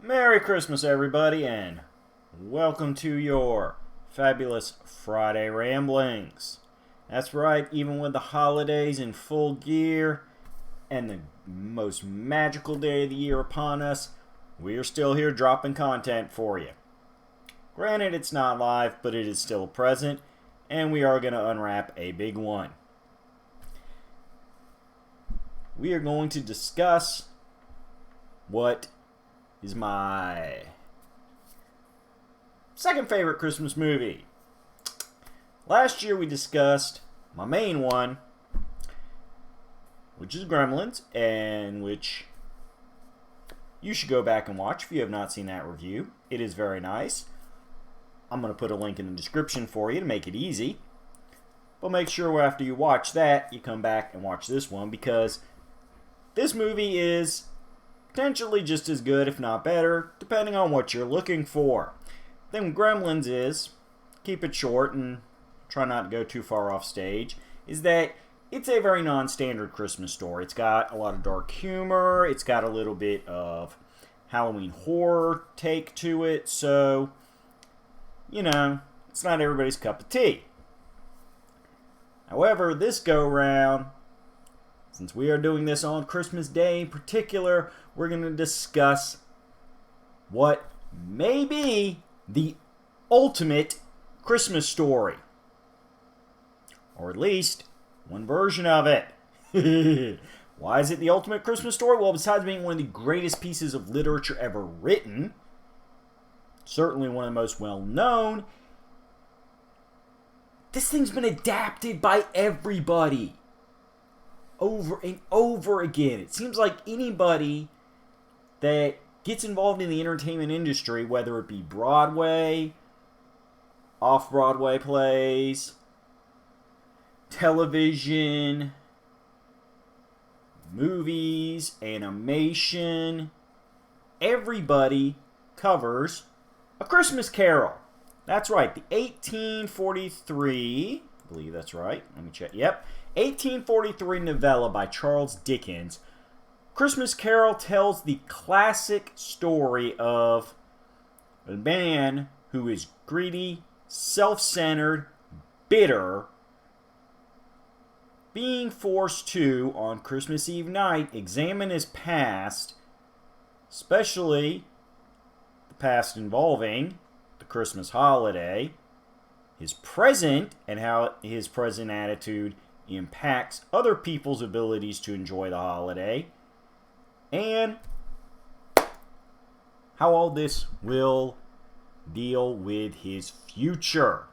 Merry Christmas, everybody, and welcome to your fabulous Friday ramblings. That's right, even with the holidays in full gear and the most magical day of the year upon us, we are still here dropping content for you. Granted, it's not live, but it is still present, and we are going to unwrap a big one. We are going to discuss what is my second favorite Christmas movie. Last year we discussed my main one, which is Gremlins, and which you should go back and watch if you have not seen that review. It is very nice. I'm going to put a link in the description for you to make it easy. But make sure after you watch that, you come back and watch this one, because this movie is potentially just as good, if not better, depending on what you're looking for. Then Gremlins is, keep it short and try not to go too far off stage, is that it's a very non-standard Christmas story. It's got a lot of dark humor, it's got a little bit of Halloween horror take to it, so, it's not everybody's cup of tea. However, this go-round, since we are doing this on Christmas Day in particular, we're going to discuss what may be the ultimate Christmas story. Or at least, one version of it. Why is it the ultimate Christmas story? Well, besides being one of the greatest pieces of literature ever written, certainly one of the most well-known, this thing's been adapted by everybody over and over again. It seems like anybody that gets involved in the entertainment industry, whether it be Broadway, off-Broadway plays, television, movies, animation, everybody covers A Christmas Carol. That's right, the 1843, I believe that's right, let me check, yep, 1843 novella by Charles Dickens. Christmas Carol tells the classic story of a man who is greedy, self-centered, bitter, being forced to, on Christmas Eve night, examine his past, especially the past involving the Christmas holiday, his present, and how his present attitude impacts other people's abilities to enjoy the holiday, and how all this will deal with his future.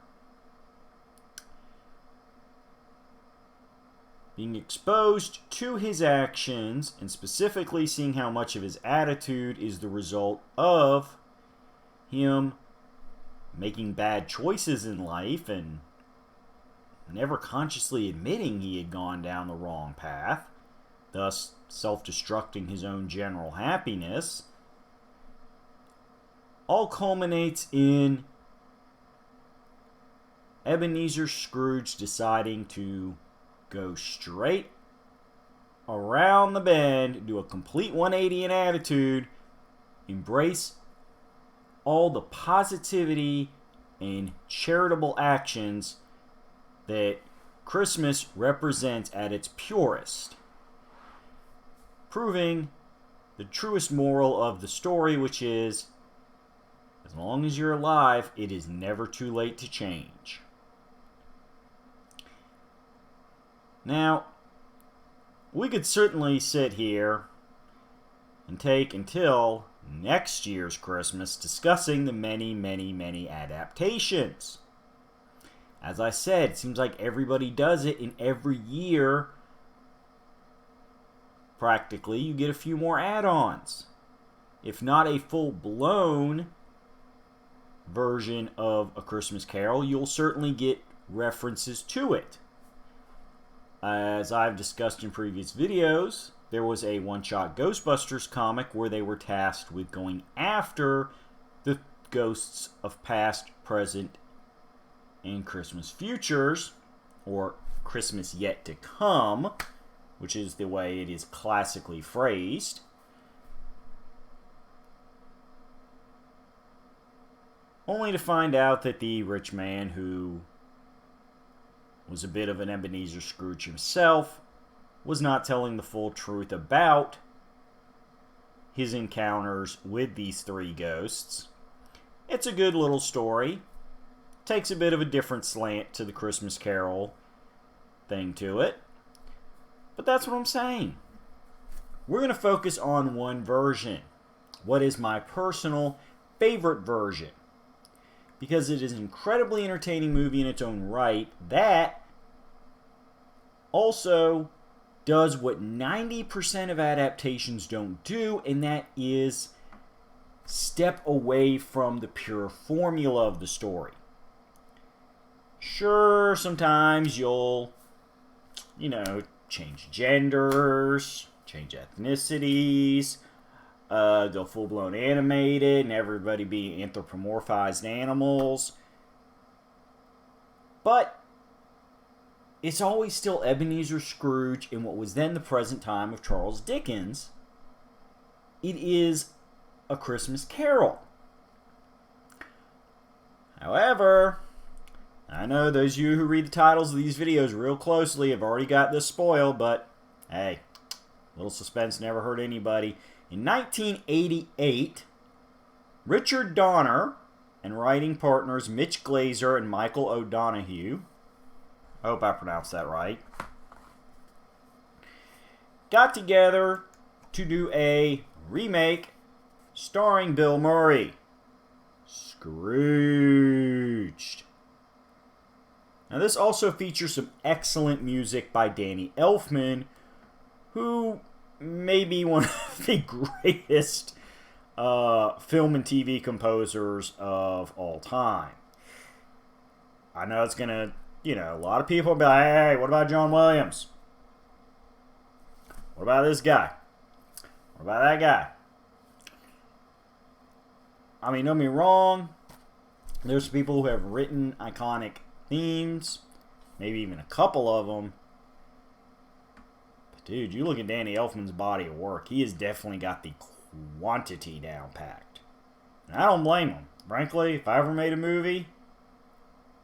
Being exposed to his actions, and specifically seeing how much of his attitude is the result of him making bad choices in life and never consciously admitting he had gone down the wrong path, thus self-destructing his own general happiness, all culminates in Ebenezer Scrooge deciding to go straight around the bend, do a complete 180 in attitude, embrace all the positivity and charitable actions that Christmas represents at its purest, proving the truest moral of the story, which is, as long as you're alive, it is never too late to change. Now, we could certainly sit here and take until next year's Christmas discussing the many, many, many adaptations. As I said, it seems like everybody does it, and every year, practically, you get a few more add-ons. If not a full-blown version of A Christmas Carol, you'll certainly get references to it. As I've discussed in previous videos, there was a one-shot Ghostbusters comic where they were tasked with going after the ghosts of past, present, and Christmas futures, or Christmas yet to come, which is the way it is classically phrased. only to find out that the rich man, who was a bit of an Ebenezer Scrooge himself, was not telling the full truth about his encounters with these three ghosts. It's a good little story. Takes a bit of a different slant to the Christmas Carol thing to it. But that's what I'm saying. We're going to focus on one version. What is my personal favorite version? Because it is an incredibly entertaining movie in its own right that also does what 90% of adaptations don't do, and that is step away from the pure formula of the story. Sure, sometimes you'll, change genders, change ethnicities, go full-blown animated, and everybody be anthropomorphized animals. But it's always still Ebenezer Scrooge in what was then the present time of Charles Dickens. It is A Christmas Carol. However, I know those of you who read the titles of these videos real closely have already got this spoiled, but hey, little suspense never hurt anybody. In 1988, Richard Donner and writing partners Mitch Glazer and Michael O'Donoghue, I hope I pronounced that right, got together to do a remake starring Bill Murray, Scrooged. Now this also features some excellent music by Danny Elfman, who may be one of the greatest film and TV composers of all time. I know it's going to, a lot of people will be like, hey, what about John Williams? What about this guy? What about that guy? I mean, don't get me wrong. There's people who have written iconic themes, maybe even a couple of them. But dude, you look at Danny Elfman's body of work, he has definitely got the quantity down packed. And I don't blame him. Frankly, if I ever made a movie,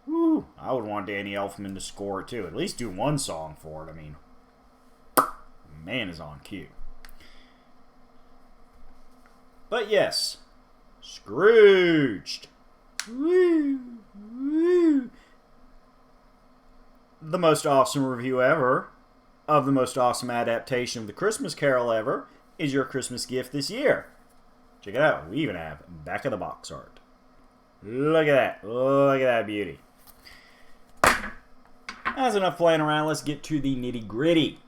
I would want Danny Elfman to score it too. At least do one song for it. I mean, man is on cue. But yes, Scrooged. Woo, woo. The most awesome review ever of the most awesome adaptation of the Christmas Carol ever is your Christmas gift this year. Check it out. We even have back of the box art. Look at that. Look at that beauty. That's enough playing around. Let's get to the nitty gritty.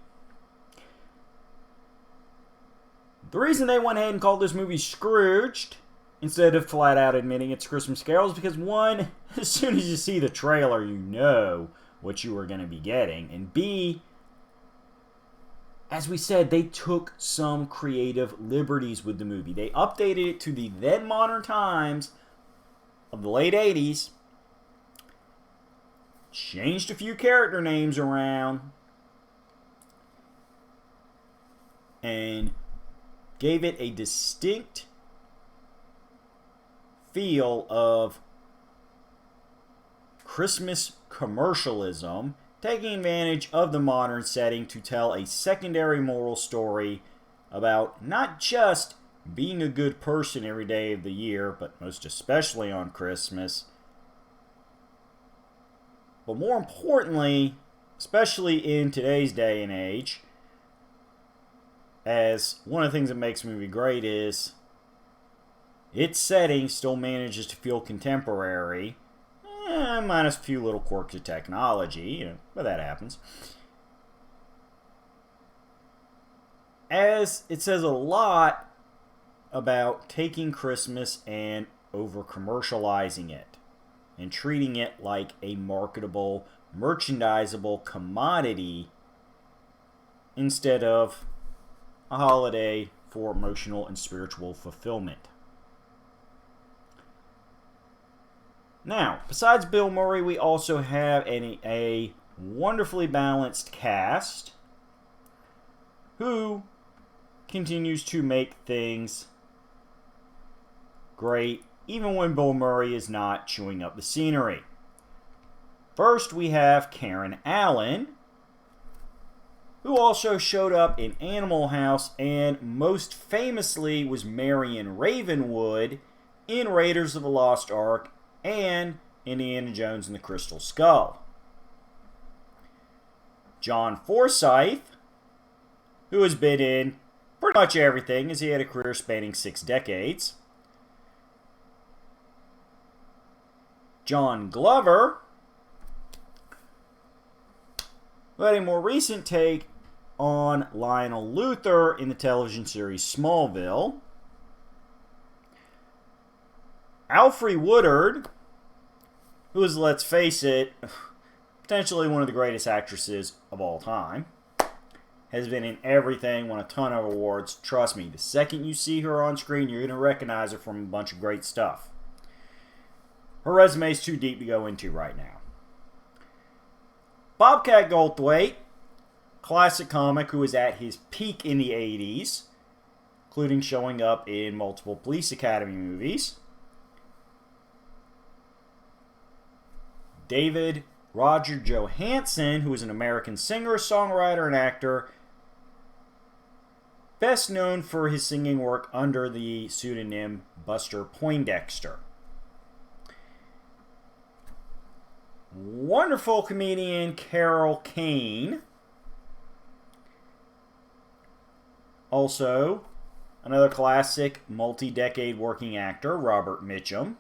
The reason they went ahead and called this movie Scrooged instead of flat out admitting it's Christmas Carol is because, one, as soon as you see the trailer, you know what you are going to be getting. And B, as we said, they took some creative liberties with the movie. They updated it to the then modern times of the late 80s, changed a few character names around, and gave it a distinct feel of Christmas commercialism, taking advantage of the modern setting to tell a secondary moral story about not just being a good person every day of the year, but most especially on Christmas, but more importantly, especially in today's day and age, as one of the things that makes the movie great is its setting still manages to feel contemporary, minus a few little quirks of technology, but that happens. As it says a lot about taking Christmas and over-commercializing it and treating it like a marketable, merchandisable commodity instead of a holiday for emotional and spiritual fulfillment. Now, besides Bill Murray, we also have a wonderfully balanced cast who continues to make things great even when Bill Murray is not chewing up the scenery. First, we have Karen Allen, who also showed up in Animal House and most famously was Marion Ravenwood in Raiders of the Lost Ark and Indiana Jones and the Crystal Skull. John Forsythe, who has been in pretty much everything as he had a career spanning 6 decades. John Glover, who had a more recent take on Lionel Luthor in the television series Smallville. Alfre Woodard, who is, let's face it, potentially one of the greatest actresses of all time, has been in everything, won a ton of awards. Trust me, the second you see her on screen, you're going to recognize her from a bunch of great stuff. Her resume is too deep to go into right now. Bobcat Goldthwait, classic comic who was at his peak in the 80s, including showing up in multiple Police Academy movies. David Roger Johansen, who is an American singer, songwriter, and actor, best known for his singing work under the pseudonym Buster Poindexter. Wonderful comedian Carol Cain. Also, another classic multi-decade working actor, Robert Mitchum.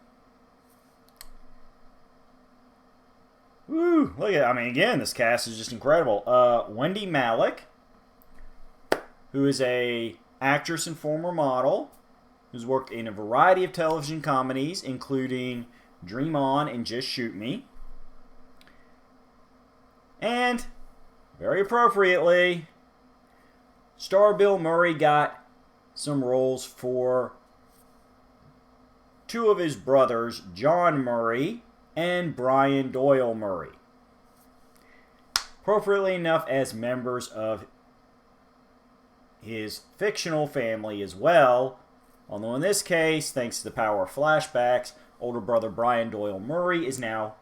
Woo! Look at, again, this cast is just incredible. Wendy Malick, who is a actress and former model, who's worked in a variety of television comedies, including Dream On and Just Shoot Me. And, very appropriately, star Bill Murray got some roles for 2 of his brothers, John Murray and Brian Doyle Murray. Appropriately enough, as members of his fictional family as well, although in this case, thanks to the power of flashbacks, older brother Brian Doyle Murray is now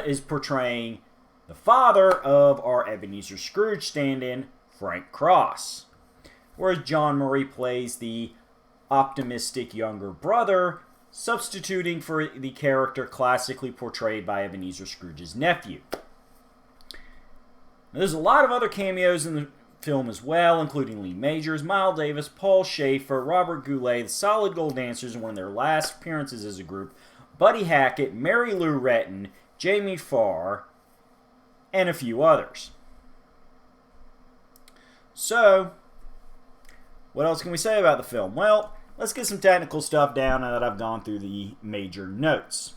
is portraying the father of our Ebenezer Scrooge stand-in, Frank Cross. Whereas John Murray plays the optimistic younger brother, substituting for the character classically portrayed by Ebenezer Scrooge's nephew. Now, there's a lot of other cameos in the film as well, including Lee Majors, Miles Davis, Paul Schaefer, Robert Goulet, the Solid Gold Dancers in one of their last appearances as a group, Buddy Hackett, Mary Lou Retton, Jamie Farr, and a few others. So, what else can we say about the film? Well, let's get some technical stuff down now that I've gone through the major notes.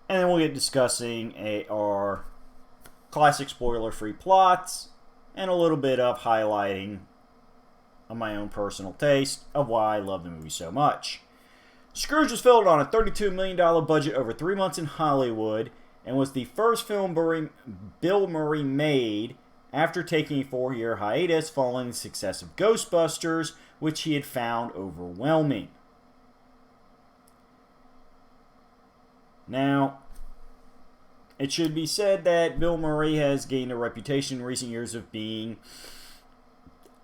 And then we'll get discussing our classic spoiler-free plots and a little bit of highlighting of my own personal taste of why I love the movie so much. Scrooge was filmed on a $32 million budget over 3 months in Hollywood and was the first film Bill Murray made after taking a 4-year hiatus following the success of Ghostbusters, which he had found overwhelming. Now, it should be said that Bill Murray has gained a reputation in recent years of being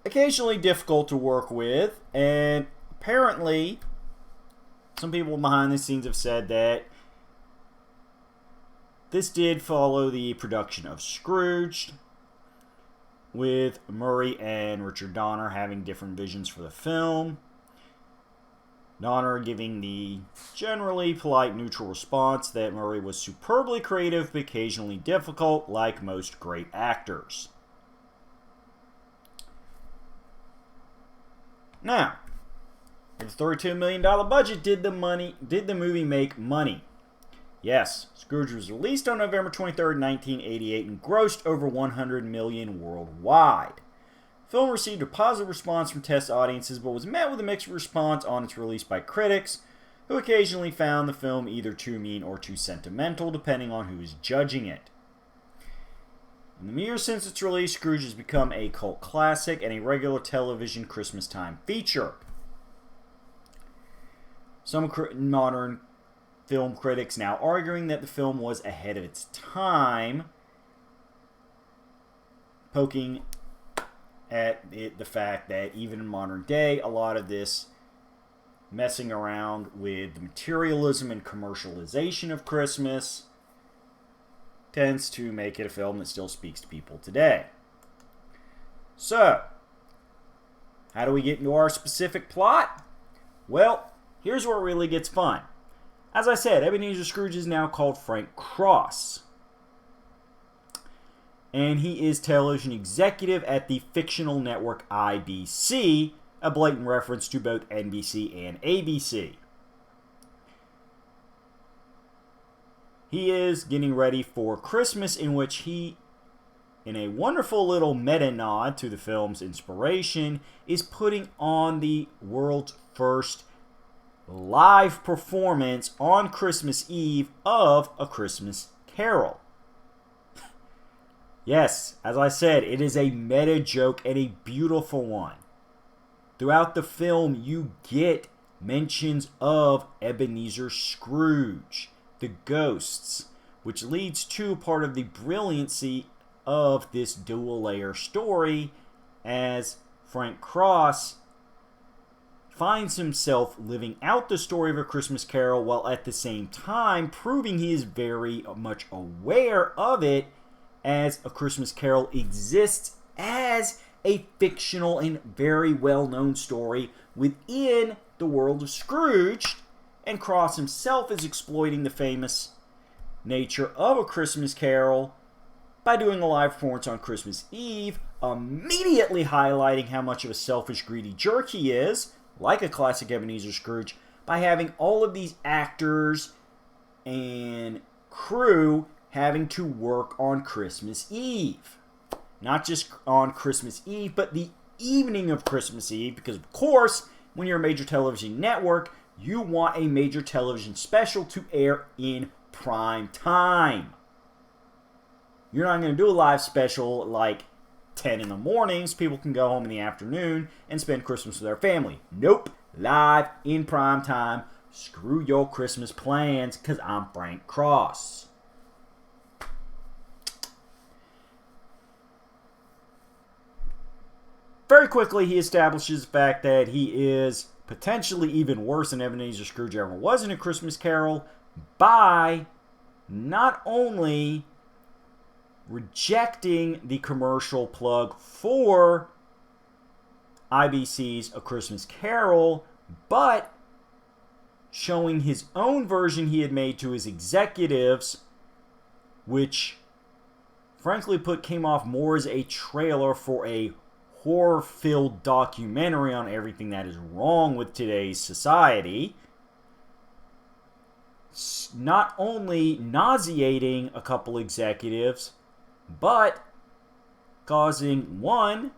occasionally difficult to work with, and apparently some people behind the scenes have said that this did follow the production of Scrooged, with Murray and Richard Donner having different visions for the film. Donner giving the generally polite, neutral response that Murray was superbly creative but occasionally difficult, like most great actors. Now, with a $32 million budget, did the movie make money? Yes, Scrooge was released on November 23rd, 1988 and grossed over $100 million worldwide. The film received a positive response from test audiences, but was met with a mixed response on its release by critics, who occasionally found the film either too mean or too sentimental, depending on who is judging it. In the years since its release, Scrooge has become a cult classic and a regular television Christmas time feature. Some modern film critics now arguing that the film was ahead of its time, poking at the fact that even in modern day, a lot of this messing around with the materialism and commercialization of Christmas tends to make it a film that still speaks to people today. So, how do we get into our specific plot? Well, here's where it really gets fun. As I said, Ebenezer Scrooge is now called Frank Cross. And he is television executive at the fictional network IBC, a blatant reference to both NBC and ABC. He is getting ready for Christmas, in which he, in a wonderful little meta-nod to the film's inspiration, is putting on the world's first live performance on Christmas Eve of A Christmas Carol. Yes, as I said, it is a meta joke and a beautiful one. Throughout the film, you get mentions of Ebenezer Scrooge, the ghosts, which leads to part of the brilliancy of this dual-layer story, as Frank Cross finds himself living out the story of A Christmas Carol while at the same time proving he is very much aware of it, as A Christmas Carol exists as a fictional and very well-known story within the world of Scrooge, and Cross himself is exploiting the famous nature of A Christmas Carol by doing a live performance on Christmas Eve, immediately highlighting how much of a selfish, greedy jerk he is, like a classic Ebenezer Scrooge, by having all of these actors and crew having to work on Christmas Eve. Not just on Christmas Eve, but the evening of Christmas Eve, because of course, when you're a major television network, you want a major television special to air in prime time. You're not going to do a live special at like 10 in the morning so people can go home in the afternoon and spend Christmas with their family. Nope. Live in prime time. Screw your Christmas plans, because I'm Frank Cross. Very quickly, he establishes the fact that he is potentially even worse than Ebenezer Scrooge ever was in A Christmas Carol by not only rejecting the commercial plug for IBC's A Christmas Carol, but showing his own version he had made to his executives, which frankly came off more as a trailer for a horror-filled documentary on everything that is wrong with today's society. Not only nauseating a couple executives, but causing one,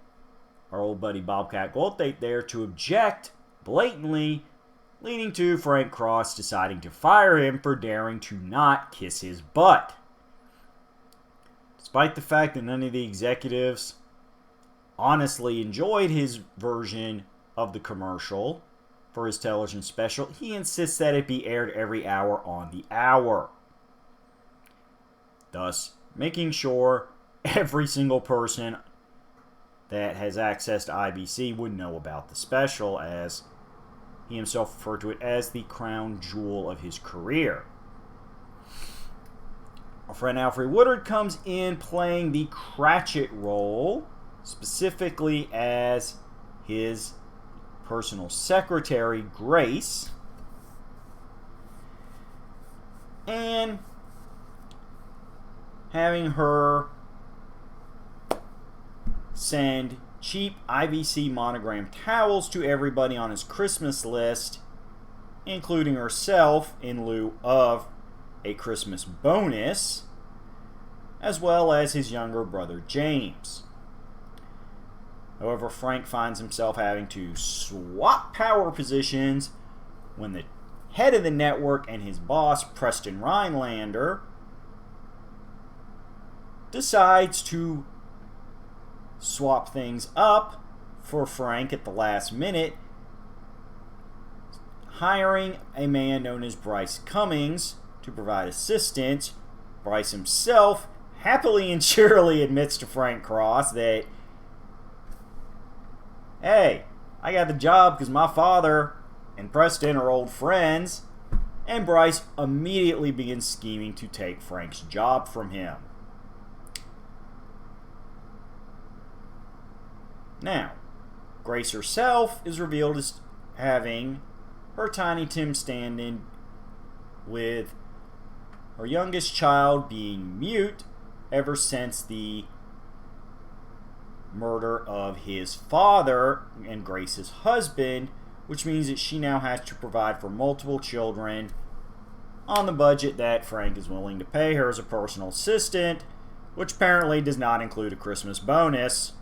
our old buddy Bobcat Goldthwait there, to object blatantly, leading to Frank Cross deciding to fire him for daring to not kiss his butt. Despite the fact that none of the executives honestly enjoyed his version of the commercial for his television special, he insists that it be aired every hour on the hour, thus making sure every single person that has access to IBC would know about the special, as he himself referred to it as the crown jewel of his career. Our friend Alfred Woodard comes in playing the Cratchit role, specifically as his personal secretary, Grace, and having her send cheap IBC monogram towels to everybody on his Christmas list, including herself, in lieu of a Christmas bonus, as well as his younger brother James. However, Frank finds himself having to swap power positions when the head of the network and his boss, Preston Rhinelander, decides to swap things up for Frank at the last minute, hiring a man known as Bryce Cummings to provide assistance. Bryce himself happily and cheerily admits to Frank Cross that, hey, I got the job because my father and Preston are old friends, and Bryce immediately begins scheming to take Frank's job from him. Now, Grace herself is revealed as having her Tiny Tim stand-in with her youngest child being mute ever since the murder of his father and Grace's husband, which means that she now has to provide for multiple children on the budget that Frank is willing to pay her as a personal assistant, which apparently does not include a Christmas bonus.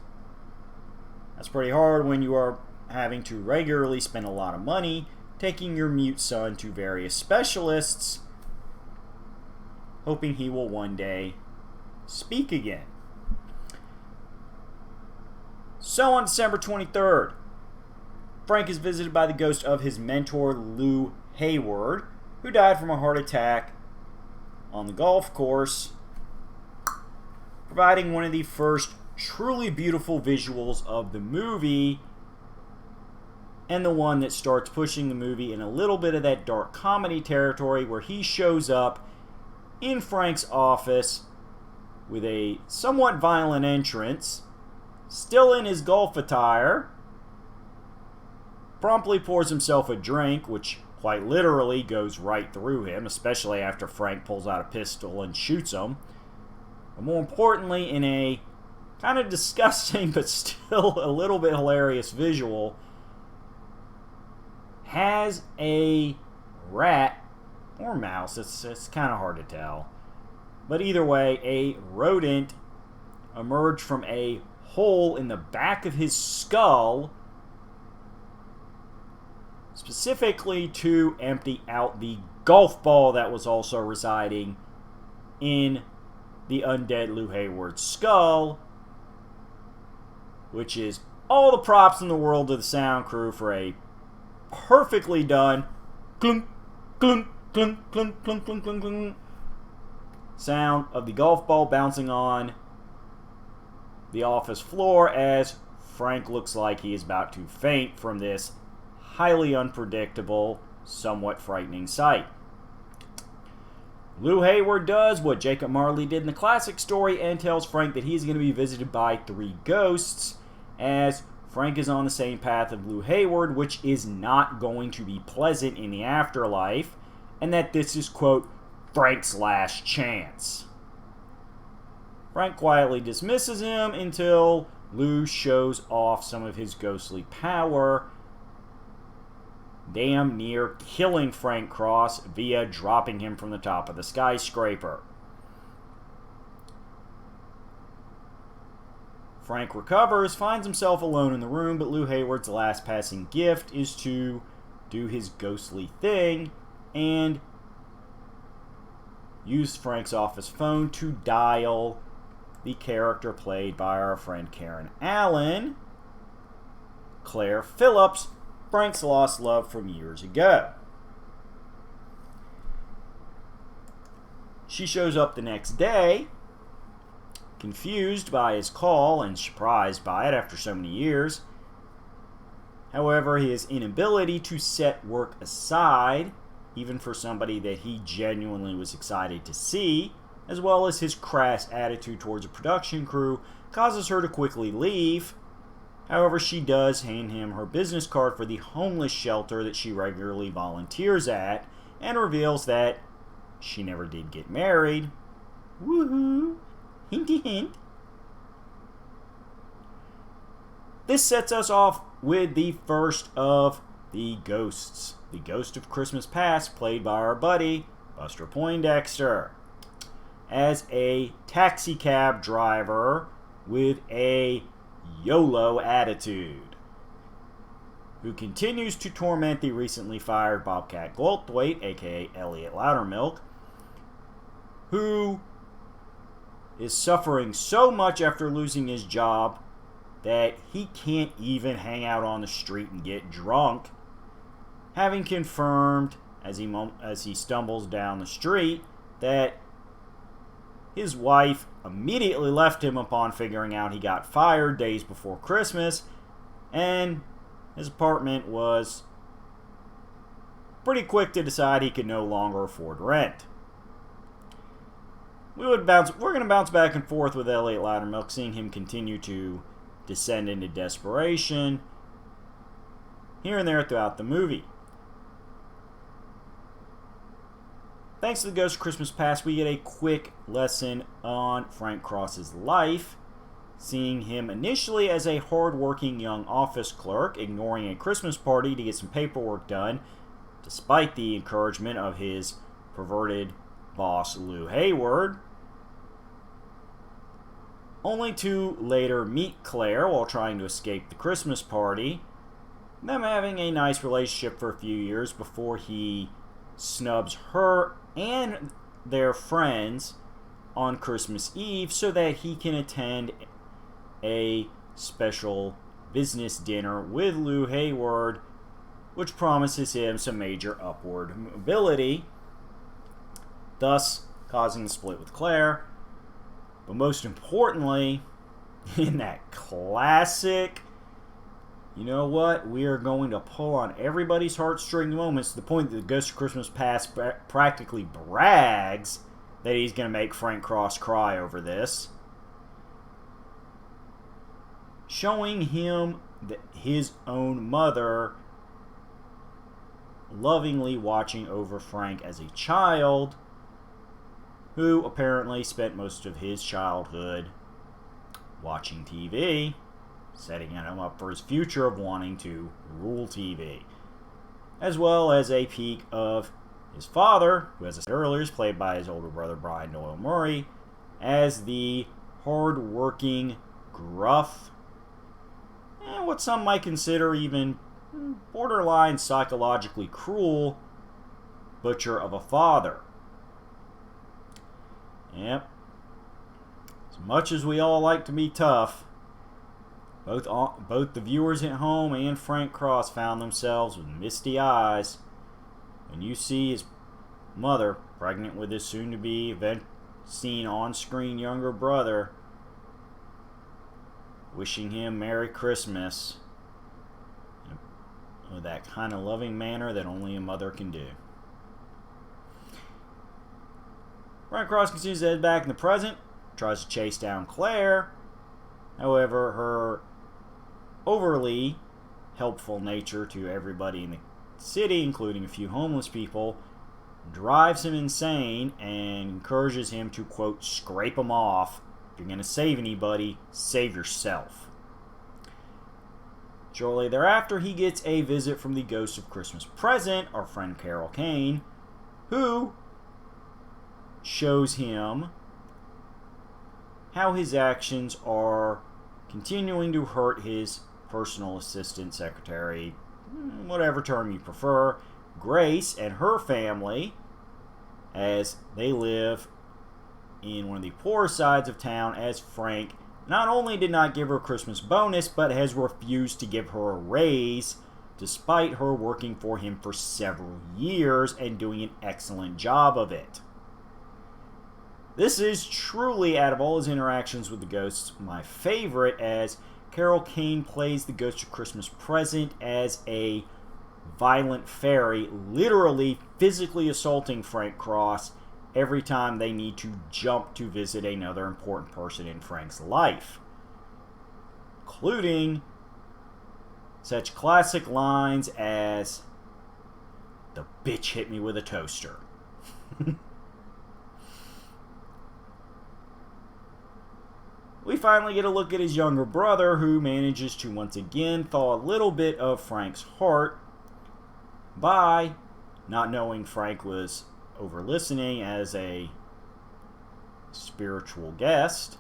That's pretty hard when you are having to regularly spend a lot of money taking your mute son to various specialists, hoping he will one day speak again. So on December 23rd, Frank is visited by the ghost of his mentor, Lou Hayward, who died from a heart attack on the golf course, providing one of the first truly beautiful visuals of the movie, and the one that starts pushing the movie in a little bit of that dark comedy territory, where he shows up in Frank's office with a somewhat violent entrance, still in his golf attire, promptly pours himself a drink, which quite literally goes right through him, especially after Frank pulls out a pistol and shoots him. But more importantly, in a kind of disgusting but still a little bit hilarious visual, has a rat or mouse, it's kind of hard to tell, but either way, a rodent emerged from a hole in the back of his skull, specifically to empty out the golf ball that was also residing in the undead Lou Hayward's skull, which is all the props in the world to the sound crew for a perfectly done clunk, clunk, clunk, clunk, clunk, clunk, clunk, clunk sound of the golf ball bouncing on the office floor as Frank looks like he is about to faint from this highly unpredictable, somewhat frightening sight. Lou Hayward does what Jacob Marley did in the classic story and tells Frank that he's going to be visited by 3 ghosts, as Frank is on the same path of Lou Hayward, which is not going to be pleasant in the afterlife, and that this is, quote, Frank's last chance. Frank quietly dismisses him until Lou shows off some of his ghostly power, damn near killing Frank Cross via dropping him from the top of the skyscraper. Frank recovers, finds himself alone in the room, but Lou Hayward's last passing gift is to do his ghostly thing and use Frank's office phone to dial the character played by our friend Karen Allen, Claire Phillips, Frank's lost love from years ago. She shows up the next day, confused by his call and surprised by it after so many years. However, his inability to set work aside, even for somebody that he genuinely was excited to see, as well as his crass attitude towards a production crew, causes her to quickly leave. However, she does hand him her business card for the homeless shelter that she regularly volunteers at, and reveals that she never did get married. Woohoo! Hinty hint. This sets us off with the first of the ghosts. The Ghost of Christmas Past, played by our buddy, Buster Poindexter, as a taxi cab driver with a YOLO attitude, who continues to torment the recently fired Bobcat Goldthwait, aka Elliot Loudermilk, who is suffering so much after losing his job that he can't even hang out on the street and get drunk, having confirmed as he stumbles down the street that his wife immediately left him upon figuring out he got fired days before Christmas, and his apartment was pretty quick to decide he could no longer afford rent. We're going to bounce back and forth with Elliot Loudermilk, seeing him continue to descend into desperation here and there throughout the movie. Thanks to the Ghost of Christmas Past, we get a quick lesson on Frank Cross's life, seeing him initially as a hard-working young office clerk, ignoring a Christmas party to get some paperwork done, despite the encouragement of his perverted boss, Lou Hayward, only to later meet Claire while trying to escape the Christmas party, them having a nice relationship for a few years before he snubs her and their friends on Christmas Eve so that he can attend a special business dinner with Lou Hayward, which promises him some major upward mobility, thus causing the split with Claire. But most importantly, in that classic, you know what, we are going to pull on everybody's heartstring moments to the point that the Ghost of Christmas Past practically brags that he's going to make Frank Cross cry over this, showing him that his own mother lovingly watching over Frank as a child, who apparently spent most of his childhood watching TV, setting him up for his future of wanting to rule TV, as well as a peek of his father, who, as I said earlier, is played by his older brother Brian Doyle Murray, as the hard-working, gruff, and what some might consider even borderline psychologically cruel butcher of a father. Yep. As much as we all like to be tough, both the viewers at home and Frank Cross found themselves with misty eyes when you see his mother, pregnant with his soon-to-be seen on-screen younger brother, wishing him Merry Christmas with that kind of loving manner that only a mother can do. Frank Cross continues to head back in the present, tries to chase down Claire. However, her overly helpful nature to everybody in the city, including a few homeless people, drives him insane and encourages him to, quote, scrape them off. If you're going to save anybody, save yourself. Shortly thereafter, he gets a visit from the Ghost of Christmas Present, our friend Carol Cain, who shows him how his actions are continuing to hurt his personal assistant, secretary, whatever term you prefer, Grace, and her family, as they live in one of the poorer sides of town, as Frank not only did not give her a Christmas bonus, but has refused to give her a raise, despite her working for him for several years and doing an excellent job of it. This is truly, out of all his interactions with the ghosts, my favorite, as Carol Cain plays the Ghost of Christmas Present as a violent fairy, literally physically assaulting Frank Cross every time they need to jump to visit another important person in Frank's life, including such classic lines as, "The bitch hit me with a toaster." We finally get a look at his younger brother, who manages to once again thaw a little bit of Frank's heart by not knowing Frank was over listening as a spiritual guest,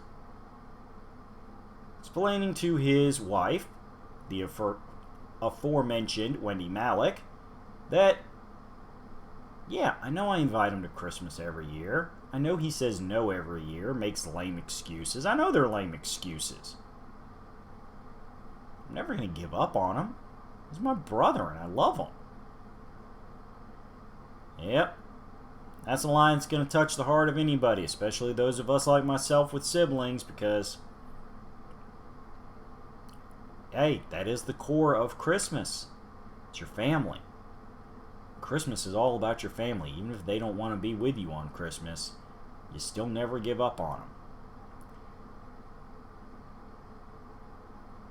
explaining to his wife, the aforementioned Wendy Malick, that, yeah, I know I invite him to Christmas every year. I know he says no every year, makes lame excuses. I know they're lame excuses. I'm never going to give up on him. He's my brother and I love him. Yep. That's a line that's going to touch the heart of anybody, especially those of us like myself with siblings, because, hey, that is the core of Christmas. It's your family. Christmas is all about your family. Even if they don't want to be with you on Christmas, you still never give up on them.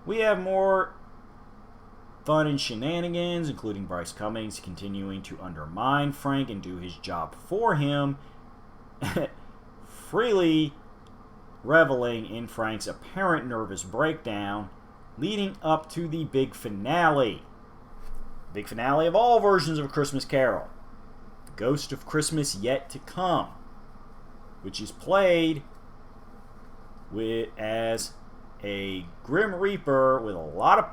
We have more fun and shenanigans, including Bryce Cummings continuing to undermine Frank and do his job for him, freely reveling in Frank's apparent nervous breakdown, leading up to the big finale. Big finale of all versions of A Christmas Carol. The Ghost of Christmas Yet to Come, which is played as a Grim Reaper with a lot of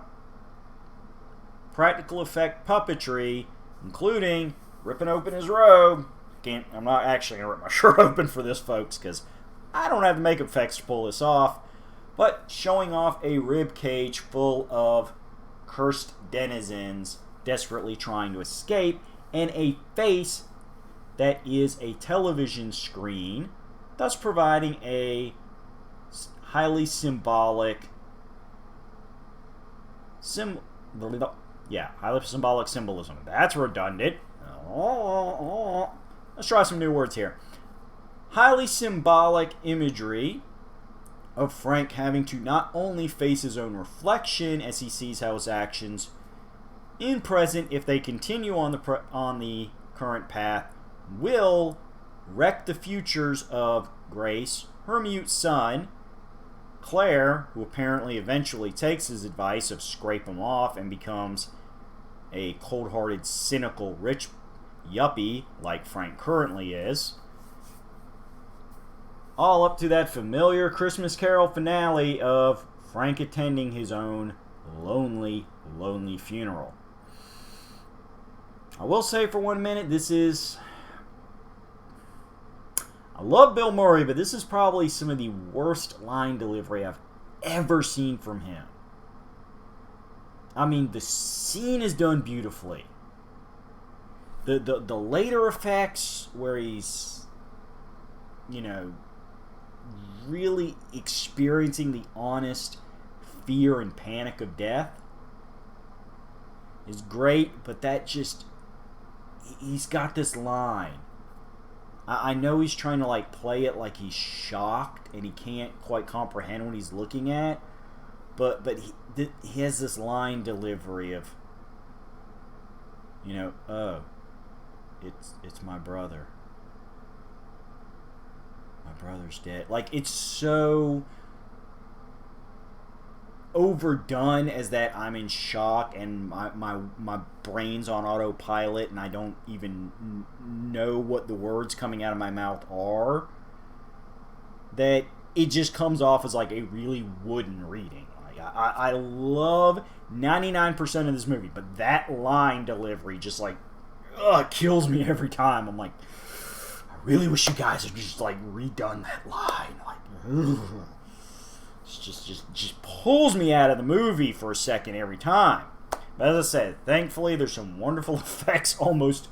practical effect puppetry, including ripping open his robe. I'm not actually going to rip my shirt open for this, folks, because I don't have the makeup effects to pull this off, but showing off a rib cage full of cursed denizens desperately trying to escape, and a face that is a television screen, thus providing a highly symbolic highly symbolic symbolism. That's redundant. Let's try some new words here. Highly symbolic imagery of Frank having to not only face his own reflection as he sees how his actions in present, if they continue on the current path, will wreck the futures of Grace, her mute son, Claire, who apparently eventually takes his advice of scrape him off and becomes a cold-hearted, cynical, rich yuppie like Frank currently is. All up to that familiar Christmas Carol finale of Frank attending his own lonely, lonely funeral. I will say for 1 minute, I love Bill Murray, but this is probably some of the worst line delivery I've ever seen from him. I mean, the scene is done beautifully. The later effects where he's, really experiencing the honest fear and panic of death is great, but he's got this line. I know he's trying to play it like he's shocked and he can't quite comprehend what he's looking at, but he has this line delivery of, oh, it's my brother. My brother's dead. It's so overdone as that I'm in shock and my brain's on autopilot and I don't even know what the words coming out of my mouth are, that it just comes off as a really wooden reading. I love 99% of this movie, but that line delivery just kills me every time. I'm I really wish you guys had just redone that line. It just pulls me out of the movie for a second every time. But as I said, thankfully there's some wonderful effects almost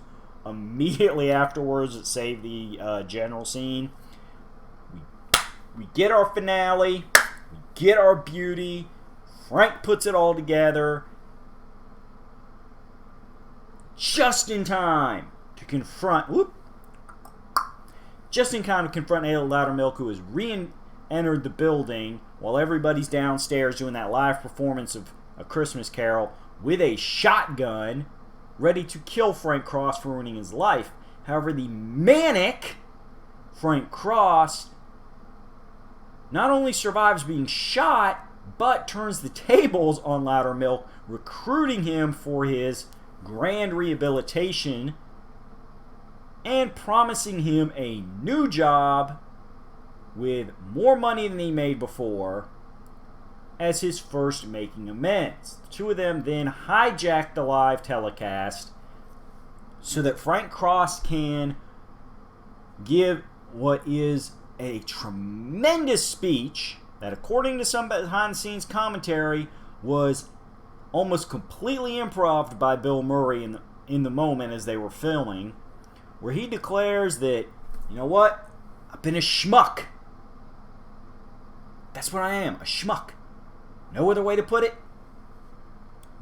immediately afterwards that save the general scene. We get our finale. We get our beauty. Frank puts it all together just in time to confront Ayla Loudermilk, who has re-entered the building while everybody's downstairs doing that live performance of A Christmas Carol with a shotgun, ready to kill Frank Cross for ruining his life. However, the manic Frank Cross not only survives being shot, but turns the tables on Loudermilk, recruiting him for his grand rehabilitation and promising him a new job with more money than he made before as his first making amends. The two of them then hijack the live telecast so that Frank Cross can give what is a tremendous speech that, according to some behind-the-scenes commentary, was almost completely improv by Bill Murray in the moment as they were filming, where he declares that, you know what? I've been a schmuck. That's what I am, a schmuck. No other way to put it.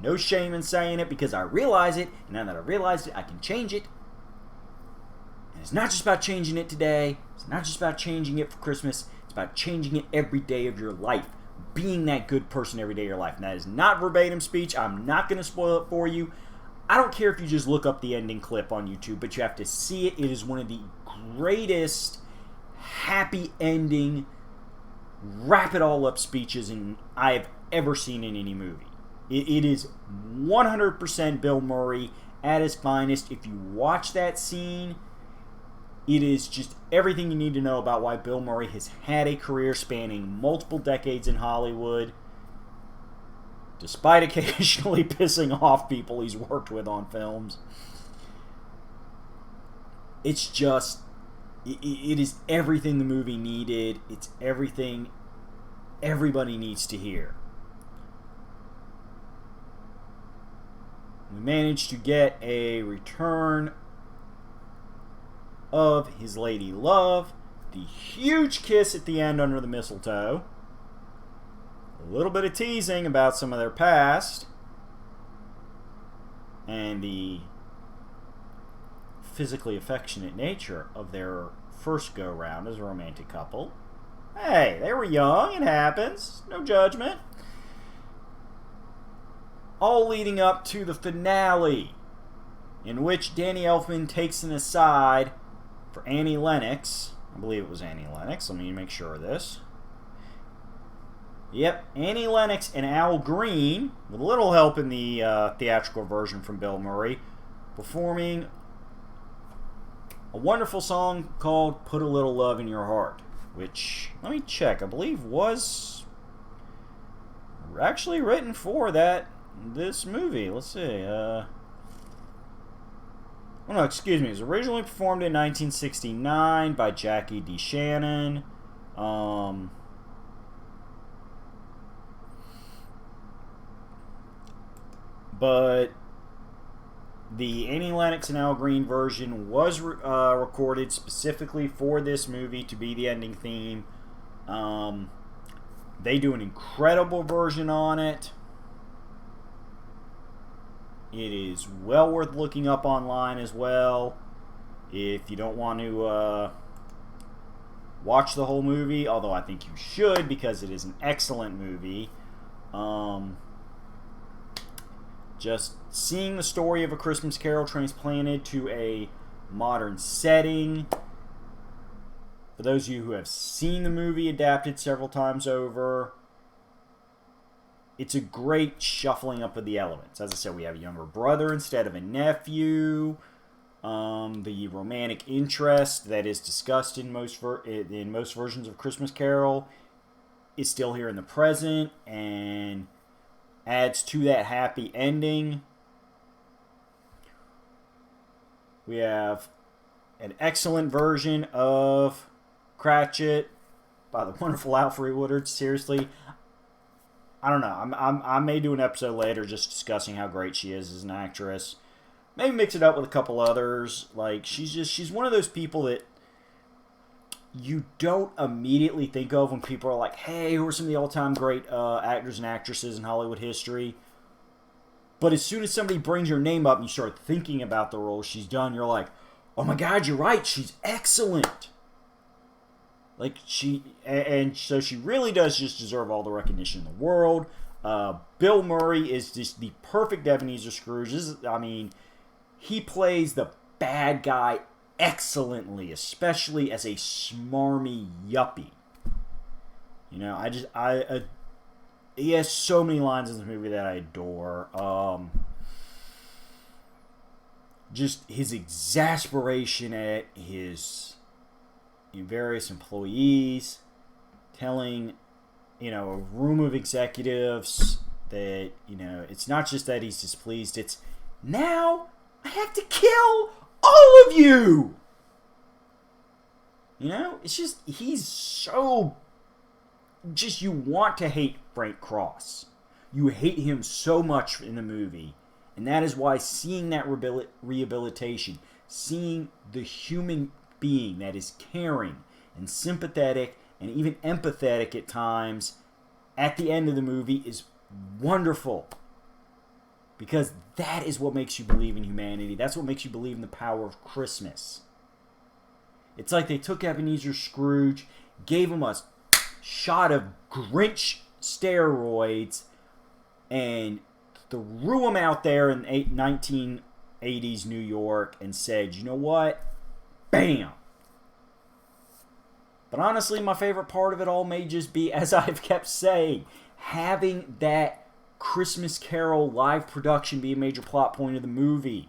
No shame in saying it because I realize it, and now that I realized it, I can change it. And it's not just about changing it today. It's not just about changing it for Christmas. It's about changing it every day of your life. Being that good person every day of your life. And that is not verbatim speech. I'm not going to spoil it for you. I don't care if you just look up the ending clip on YouTube, but you have to see it. It is one of the greatest happy ending, wrap it all up speeches I've ever seen in any movie. It is 100% Bill Murray at his finest. If you watch that scene, it is just everything you need to know about why Bill Murray has had a career spanning multiple decades in Hollywood, despite occasionally pissing off people he's worked with on films. It's just, it is everything the movie needed. It's everything everybody needs to hear. We managed to get a return of his lady love, the huge kiss at the end under the mistletoe, a little bit of teasing about some of their past, and the physically affectionate nature of their first go-round as a romantic couple. Hey, they were young, it happens, no judgment. All leading up to the finale, in which Danny Elfman takes an aside for Annie Lennox. I believe it was Annie Lennox. Let me make sure of this. Yep, Annie Lennox and Al Green, with a little help in the theatrical version from Bill Murray, performing a wonderful song called Put a Little Love in Your Heart, which, let me check, I believe was actually written for this movie. Let's see. Oh no, excuse me. It was originally performed in 1969 by Jackie DeShannon. But the Annie Lennox and Al Green version was recorded specifically for this movie to be the ending theme. They do an incredible version on it. It is well worth looking up online as well. If you don't want to watch the whole movie, although I think you should because it is an excellent movie. Just seeing the story of A Christmas Carol transplanted to a modern setting. For those of you who have seen the movie adapted several times over, it's a great shuffling up of the elements. As I said, we have a younger brother instead of a nephew. The romantic interest that is discussed in most versions of Christmas Carol is still here in the present and adds to that happy ending. We have an excellent version of Cratchit by the wonderful Alfred Woodard. Seriously, I don't know. I may do an episode later just discussing how great she is as an actress. Maybe mix it up with a couple others. Like, she's one of those people that you don't immediately think of when people are like, hey, who are some of the all-time great actors and actresses in Hollywood history? But as soon as somebody brings your name up and you start thinking about the role she's done, you're like, oh my God, you're right. She's excellent. Like, so she really does just deserve all the recognition in the world. Bill Murray is just the perfect Ebenezer Scrooge. He plays the bad guy excellently, especially as a smarmy yuppie. You know, he has so many lines in this movie that I adore. Just his exasperation at his various employees, telling, a room of executives that, it's not just that he's displeased, it's now I have to kill all of you! It's just, he's so, you want to hate Frank Cross. You hate him so much in the movie. And that is why seeing that rehabilitation, seeing the human being that is caring and sympathetic and even empathetic at times at the end of the movie is wonderful. Because that is what makes you believe in humanity. That's what makes you believe in the power of Christmas. It's like they took Ebenezer Scrooge, gave him a shot of Grinch steroids, and threw him out there in 1980s New York and said, you know what? Bam! But honestly, my favorite part of it all may just be, as I've kept saying, having that Christmas Carol live production be a major plot point of the movie.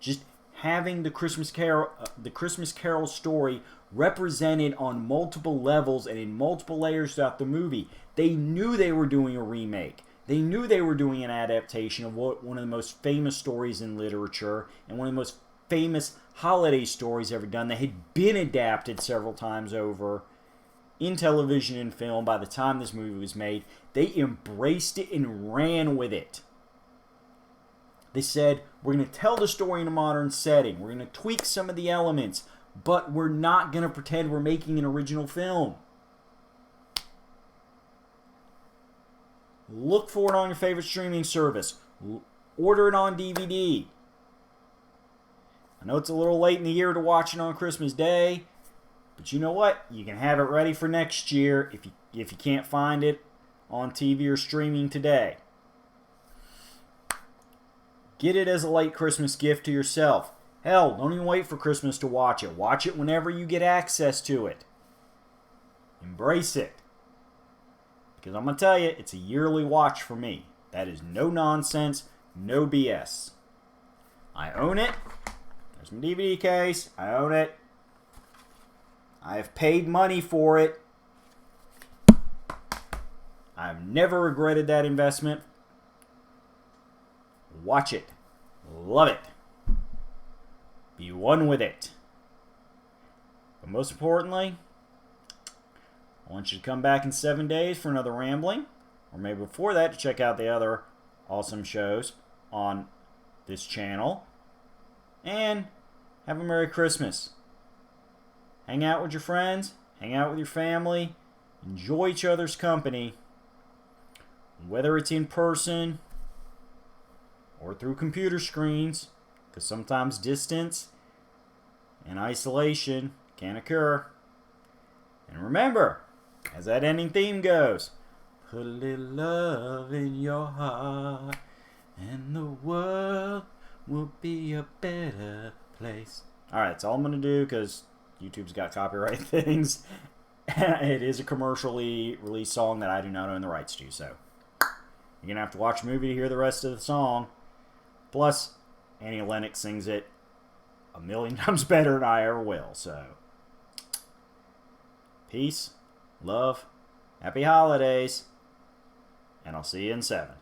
Just having the Christmas Carol story represented on multiple levels and in multiple layers throughout the movie. They knew they were doing a remake. They knew they were doing an adaptation of one of the most famous stories in literature and one of the most famous holiday stories ever done that had been adapted several times over in television and film by the time this movie was made. They embraced it and ran with it. They said, we're going to tell the story in a modern setting. We're going to tweak some of the elements, but we're not going to pretend we're making an original film. Look for it on your favorite streaming service. Order it on DVD. I know it's a little late in the year to watch it on Christmas Day, but you know what? You can have it ready for next year if you can't find it on TV or streaming today. Get it as a late Christmas gift to yourself. Hell, don't even wait for Christmas to watch it. Watch it whenever you get access to it. Embrace it. Because I'm going to tell you, it's a yearly watch for me. That is no nonsense, no BS. I own it. There's my DVD case. I own it. I have paid money for it. I've never regretted that investment. Watch it. Love it. Be one with it. But most importantly, I want you to come back in 7 days for another rambling, or maybe before that to check out the other awesome shows on this channel. And have a Merry Christmas. Hang out with your friends, hang out with your family, enjoy each other's company, whether it's in person or through computer screens, because sometimes distance and isolation can occur. And remember, as that ending theme goes, put a little love in your heart, and the world will be a better place. Alright, that's all I'm going to do, because YouTube's got copyright things. It is a commercially released song that I do not own the rights to, so you're going to have to watch a movie to hear the rest of the song. Plus, Annie Lennox sings it a million times better than I ever will, so peace, love, happy holidays, and I'll see you in 7.